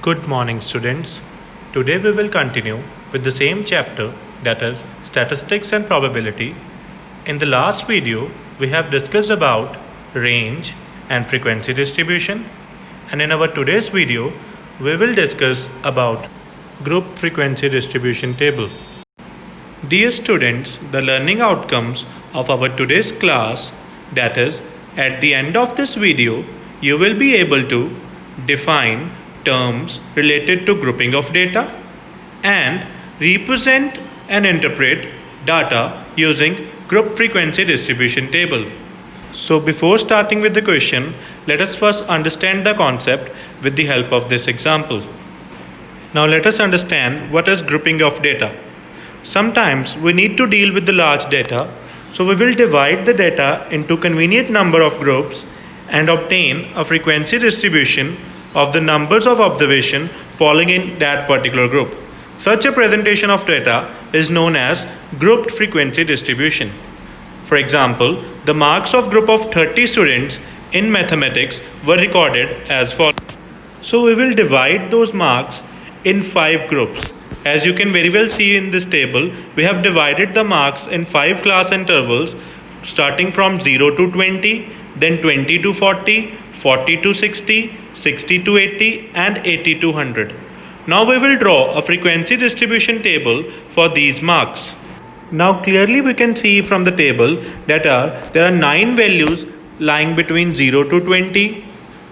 Good morning, students. Today we will continue with the same chapter, that is Statistics and Probability. In the last video, we have discussed about range and frequency distribution, and in our today's video, we will discuss about group frequency distribution table. Dear students, the learning outcomes of our today's class, that is, at the end of this video, you will be able to define terms related to grouping of data and represent and interpret data using group frequency distribution table. So before starting with the question, let us first understand the concept with the help of this example. Now let us understand what is grouping of data. Sometimes we need to deal with the large data, so we will divide the data into convenient number of groups and obtain a frequency distribution of the numbers of observation falling in that particular group. Such a presentation of data is known as grouped frequency distribution. For example, the marks of group of 30 students in mathematics were recorded as follows. So we will divide those marks in 5 groups. As you can very well see in this table, we have divided the marks in 5 class intervals starting from 0 to 20, then 20 to 40, 40 to 60, 60 to 80 and 80 to 100. Now we will draw a frequency distribution table for these marks. Now clearly we can see from the table that there are 9 values lying between 0 to 20,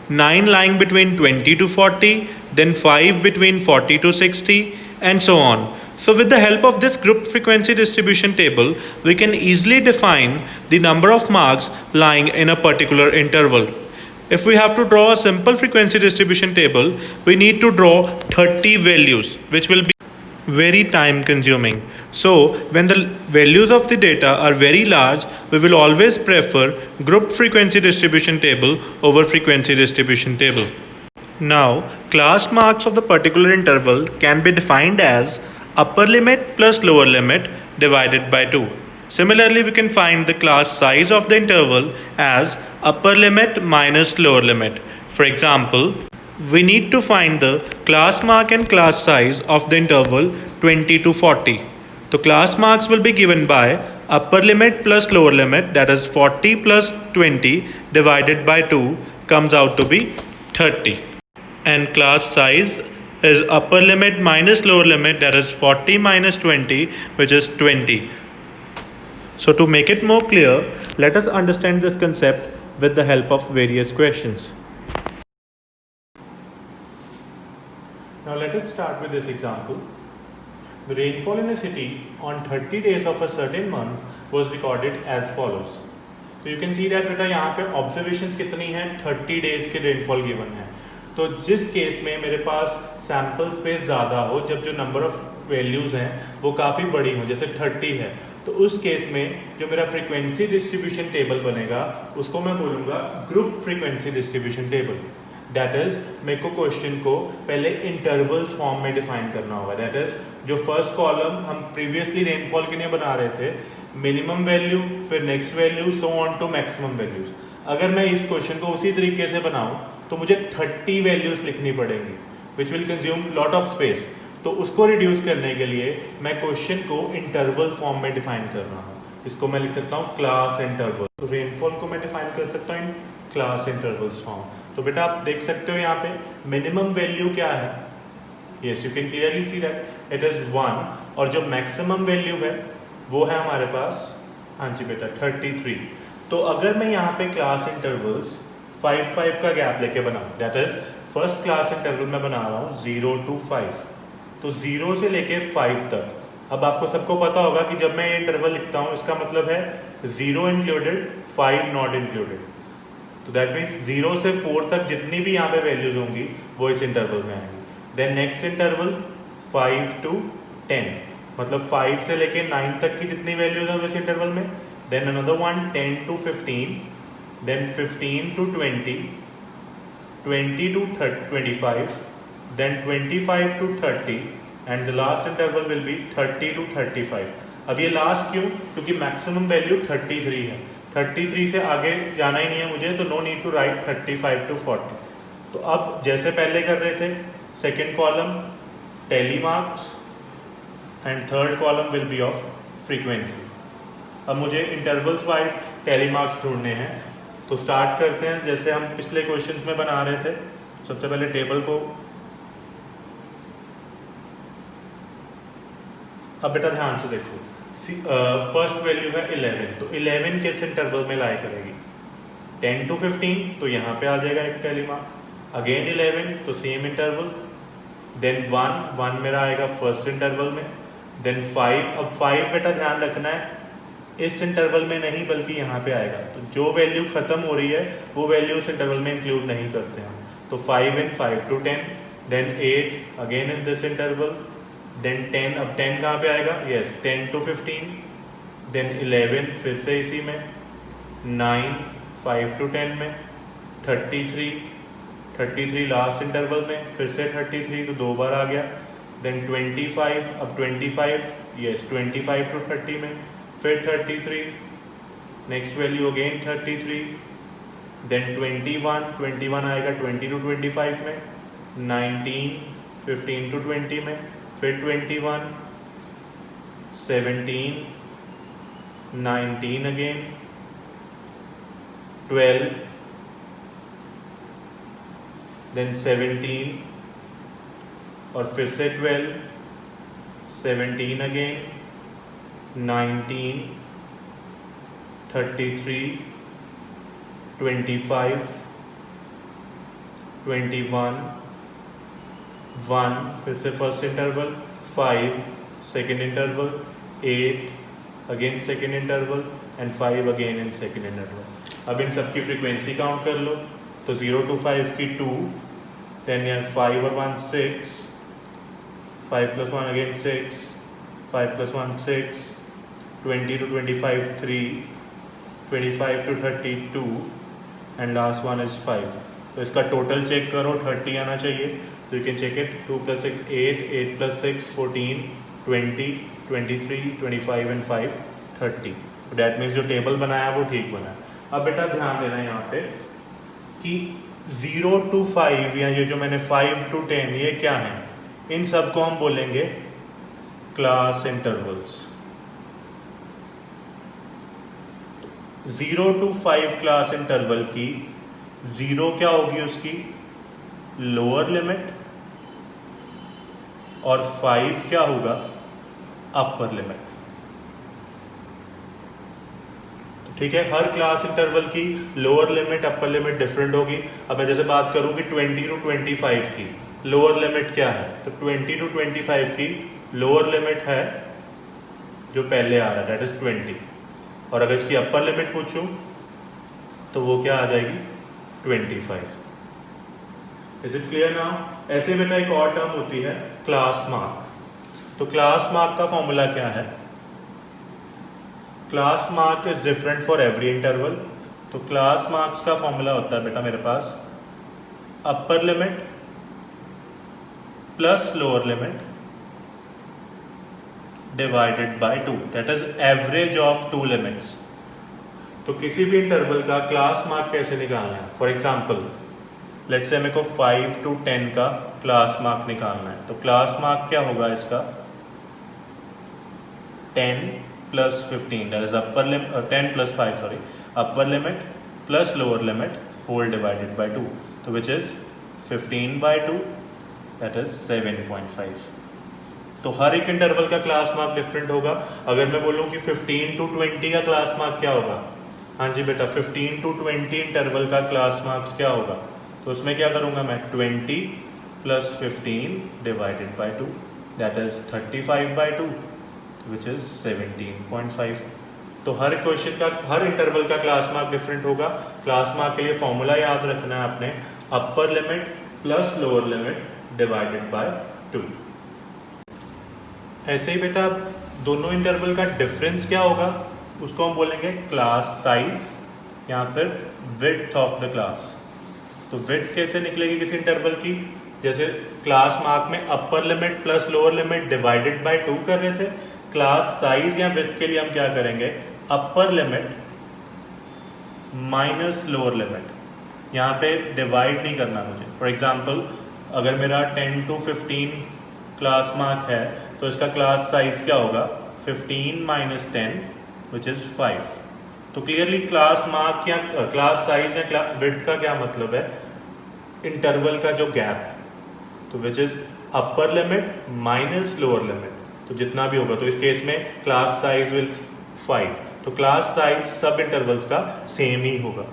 9 lying between 20 to 40, then 5 between 40 to 60 and so on. So with the help of this group frequency distribution table, we can easily define the number of marks lying in a particular interval. If we have to draw a simple frequency distribution table, we need to draw 30 values, which will be very time consuming. So when the values of the data are very large, we will always prefer group frequency distribution table over frequency distribution table. Now, class marks of the particular interval can be defined as upper limit plus lower limit divided by 2. Similarly, we can find the class size of the interval as upper limit minus lower limit. For example, we need to find the class mark and class size of the interval 20 to 40. The class marks will be given by upper limit plus lower limit, that is 40 plus 20 divided by 2 comes out to be 30. And class size is upper limit minus lower limit, that is 40 minus 20, which is 20. So to make it more clear, let us understand this concept with the help of various questions. Now let us start with this example. The rainfall in a city on 30 days of a certain month was recorded as follows. So you can see that बेटा यहाँ पे observations कितनी हैं, 30 days के rainfall given है. तो जिस case में मेरे पास सैम्पल स्पेस ज़्यादा हो, जब जो नंबर ऑफ वैल्यूज़ हैं वो काफ़ी बड़ी हो, जैसे 30 है, तो उस केस में जो मेरा फ्रीक्वेंसी डिस्ट्रीब्यूशन टेबल बनेगा उसको मैं बोलूँगा group frequency distribution table. That is मेरे को क्वेश्चन को पहले इंटरवल्स फॉर्म में डिफाइन करना होगा. दैट इज जो फर्स्ट कॉलम हम प्रीवियसली रेनफॉल के लिए बना रहे थे, मिनिमम वैल्यू, फिर next value, so on to maximum values. अगर मैं इस क्वेश्चन को उसी तरीके से बनाऊं तो मुझे 30 वैल्यूज लिखनी पड़ेंगी, which will consume lot of space. तो उसको रिड्यूस करने के लिए मैं क्वेश्चन को इंटरवल फॉर्म में डिफाइन कर रहा हूँ. इसको मैं लिख सकता हूँ क्लास इंटरवल. तो रेनफॉल को मैं डिफाइन कर सकता हूँ इन क्लास इंटरवल्स फॉर्म. तो बेटा आप देख सकते हो यहाँ पे मिनिमम वैल्यू क्या है. Yes, you can clearly see that it is 1. और जो मैक्सिमम वैल्यू है वो है हमारे पास, हाँ जी बेटा, 33. तो अगर मैं यहाँ पे क्लास इंटरवल्स 5 का गैप लेके बनाऊँ, that is first class interval में बना रहा हूँ 0 to 5. तो 0 से लेके 5 तक. अब आपको सबको पता होगा कि जब मैं ये इंटरवल लिखता हूँ इसका मतलब है 0 इंक्लूडेड, 5 नॉट इंक्लूडेड. तो दैट मीन्स 0 से 4 तक जितनी भी यहाँ पे वैल्यूज होंगी वो इस इंटरवल में आएंगी. देन नेक्स्ट इंटरवल 5 to 10, मतलब 5 से लेके 9 तक की जितनी वैल्यूज हैं इस इंटरवल में. Then another one 10 to 15, then 15 to 20, 20 to 25, then 25 to 30, and the last interval will be 30 to 35. अब ये लास्ट क्यों? क्योंकि मैक्सिमम वैल्यू 33 है. 33 से आगे जाना ही नहीं है मुझे, तो no need to write 35 to 40. तो अब जैसे पहले कर रहे थे second column tally marks and third column will be of frequency. अब मुझे इंटरवल्स वाइज टैली मार्क्स ढूंढने हैं, तो स्टार्ट करते हैं जैसे हम पिछले क्वेश्चंस में बना रहे थे. सबसे पहले टेबल को, अब बेटा ध्यान से देखो, फर्स्ट वैल्यू है 11, तो 11 किस इंटरवल में लाई करेगी? 10 to 15, तो यहाँ पे आ जाएगा एक टैली मार्क. अगेन 11, तो सेम इंटरवल. देन 1 मेरा आएगा फर्स्ट इंटरवल में. देन 5, अब 5 बेटा ध्यान रखना है इस इंटरवल में नहीं बल्कि यहाँ पे आएगा, तो जो वैल्यू खत्म हो रही है वो वैल्यू उस इंटरवल में इंक्लूड नहीं करते हैं. तो 5 in 5 to 10, then 8 again in this interval, then 10, अब 10 कहाँ पे आएगा? यस, 10 to 15, देन 11 फिर से इसी में, 9 5 to 10 में, 33 लास्ट इंटरवल में, फिर से 33 तो 2 बार आ गया. देन 25, अब 25, यस 25 to 30 में, फिर 33, नेक्स्ट वैल्यू अगेन 33, देन 21 आएगा 20 to 25 में, 19 15 to 20 में, फिर 21, 17, 19 अगेन, 12, देन 17 और फिर से 12, 17 अगेन, 19, 33, 25, 21, 1 फिर से first interval, 5 second interval, 8 again second interval and 5 again in second interval. अब इन सब की फ्रीक्वेंसी काउंट कर लो, तो 0 to 5 की 2, देन यार 5 और 1 6, 5 plus 1 again 6, 5 plus 1 6, 20 to 25 3, 25 to 32 and last one is 5. तो इसका टोटल चेक करो, 30 आना चाहिए. तो you can check it. 2 plus 6 8, 8 plus 6 14, 20, 23, 25 and 5 30. That means जो टेबल बनाया वो ठीक बनाया. अब बेटा ध्यान देना यहाँ पे कि 0 to 5 या ये जो मैंने 5 to 10 ये क्या है, इन सब को हम बोलेंगे class intervals. 0 to 5 class interval की 0 क्या होगी उसकी लोअर लिमिट और 5 क्या होगा अपर लिमिट. ठीक है, हर क्लास इंटरवल की lower limit upper limit different होगी. अब मैं जैसे बात करूं कि 20 to 25 की लोअर लिमिट क्या है, तो 20 to 25 की लोअर लिमिट है जो पहले आ रहा है, दैट इज 20. और अगर इसकी अपर लिमिट पूछूं तो वो क्या आ जाएगी 25. Is it clear now? ऐसे बेटा एक और टर्म होती है क्लास मार्क. तो क्लास मार्क का फॉर्मूला क्या है? Class mark is different for every interval. तो क्लास मार्क्स का फॉर्मूला होता है बेटा मेरे पास upper limit plus lower limit divided by 2, that is average of 2 limits. तो किसी भी इंटरवल का क्लास मार्क कैसे निकालना है? फॉर एग्जांपल लेट्स से मेरे को 5 to 10 का क्लास मार्क निकालना है. तो क्लास मार्क क्या होगा इसका 10 plus 15, that is upper limit, 10 plus 5 sorry, upper limit plus lower limit whole divided by 2, so which is 15 by 2, that is 7.5. तो हर एक इंटरवल का क्लास मार्क डिफरेंट होगा. अगर मैं बोलूँ कि 15 to 20 का क्लास मार्क क्या होगा, हाँ जी बेटा 15 to 20 इंटरवल का क्लास मार्क्स क्या होगा, तो उसमें क्या करूँगा मैं 20 plus 15 divided by 2, that is 35 by 2, which is 17.5. तो हर क्वेश्चन का हर इंटरवल का क्लास मार्क डिफरेंट होगा. क्लास मार्क के लिए फॉर्मूला याद रखना है आपने अपर limit plus lower limit divided by 2. ऐसे ही बेटा दोनों इंटरवल का डिफरेंस क्या होगा उसको हम बोलेंगे क्लास साइज या फिर विड्थ ऑफ द क्लास. तो विड्थ कैसे निकलेगी किसी इंटरवल की? जैसे क्लास मार्क में अपर limit plus lower limit divided by 2 कर रहे थे, क्लास साइज या विड्थ के लिए हम क्या करेंगे अपर लिमिट माइनस लोअर लिमिट. यहाँ पे डिवाइड नहीं करना मुझे. फॉर एग्जांपल अगर मेरा 10 to 15 क्लास मार्क है तो इसका क्लास साइज क्या होगा 15 - 10 विच इज़ 5। तो क्लियरली क्लास मार्क या क्लास साइज या विड्थ का क्या मतलब है, इंटरवल का जो गैप है, तो which is upper limit minus lower limit, तो जितना भी होगा, तो इस केस में क्लास साइज विल 5, तो क्लास साइज सब इंटरवल्स का सेम ही होगा।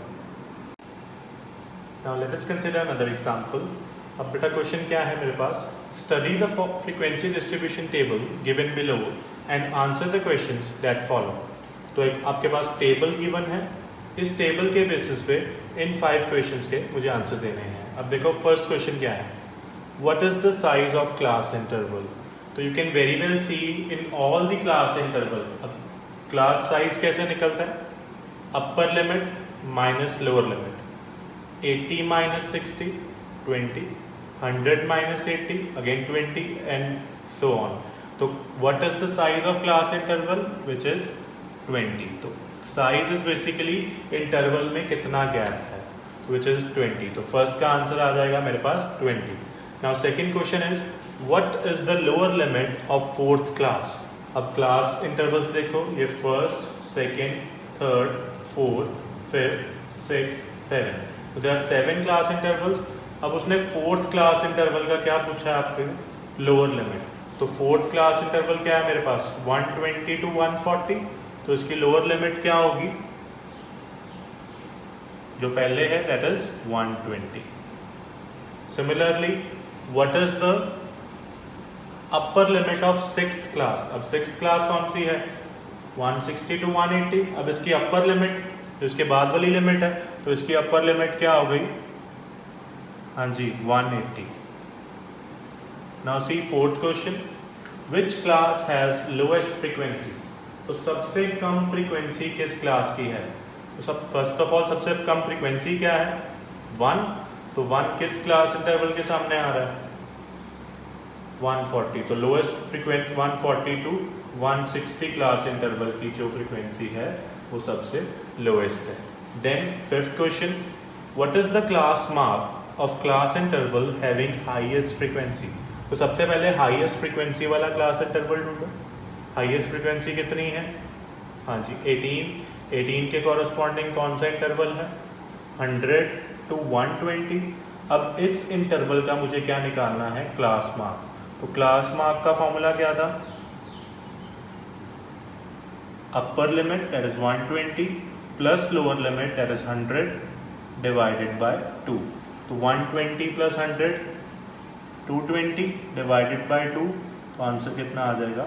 Now let us consider another example. अब बेटा क्वेश्चन क्या है मेरे पास, study the frequency distribution table given below and answer the questions that follow. तो एक आपके पास टेबल गिवन है, इस टेबल के बेसिस पे इन 5 क्वेश्चंस के मुझे आंसर देने हैं। अब देखो फर्स्ट क्वेश्चन क्या है, what is the size of class interval. तो you can very well see in all the class interval. अब क्लास साइज कैसे निकलता है, upper limit minus lower limit, 80 - 60 20, 100 - 80 again 20 and so on. तो what is the size of class interval which is 20। तो size is basically interval में कितना gap है, विच is 20। तो फर्स्ट का आंसर आ जाएगा मेरे पास 20। Now second question is what is the lower limit of fourth class. अब क्लास इंटरवल्स देखो, ये first, second, third, fourth, fifth, sixth, 7, तो देयर आर 7 क्लास इंटरवल्स। अब उसने फोर्थ क्लास इंटरवल का क्या पूछा है आपके, लोअर लिमिट। तो फोर्थ क्लास इंटरवल क्या है मेरे पास 120 to 140, तो इसकी लोअर लिमिट क्या होगी, जो पहले है that is 120। Similarly what is the upper limit of sixth class. अब सिक्स्थ क्लास कौन सी है 160 to 180। अब इसकी अपर लिमिट जो इसके बाद वाली लिमिट है, तो इसकी अपर लिमिट क्या हो गई, हाँ जी 180। Now C fourth question, which class has lowest frequency. तो सबसे कम फ्रीक्वेंसी किस क्लास की है, तो सब फर्स्ट ऑफ ऑल सबसे कम फ्रीक्वेंसी क्या है 1, तो 1 किस क्लास इंटरवल के सामने आ रहा है 140। तो lowest frequency 140 to 160 class interval की जो फ्रीक्वेंसी है वो सबसे लोएस्ट है। Then fifth question, what is the class mark of class interval having highest frequency. तो सबसे पहले हाईएस्ट फ्रीक्वेंसी वाला क्लास इंटरवल ढूंढो। हाईएस्ट फ्रीक्वेंसी कितनी है, हाँ जी 18। 18 के कॉरस्पॉन्डिंग कौन सा इंटरवल है 100 to 120। अब इस इंटरवल का मुझे क्या निकालना है क्लास मार्क। तो क्लास मार्क का फॉर्मूला क्या था, upper limit that is 120 plus lower limit that is 100 divided by 2। तो 120 प्लस 100 220 डिवाइडेड बाय 2, तो आंसर कितना आ जाएगा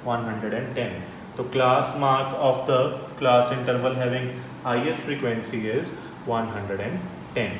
110। तो class mark of the class interval having highest frequency is 110।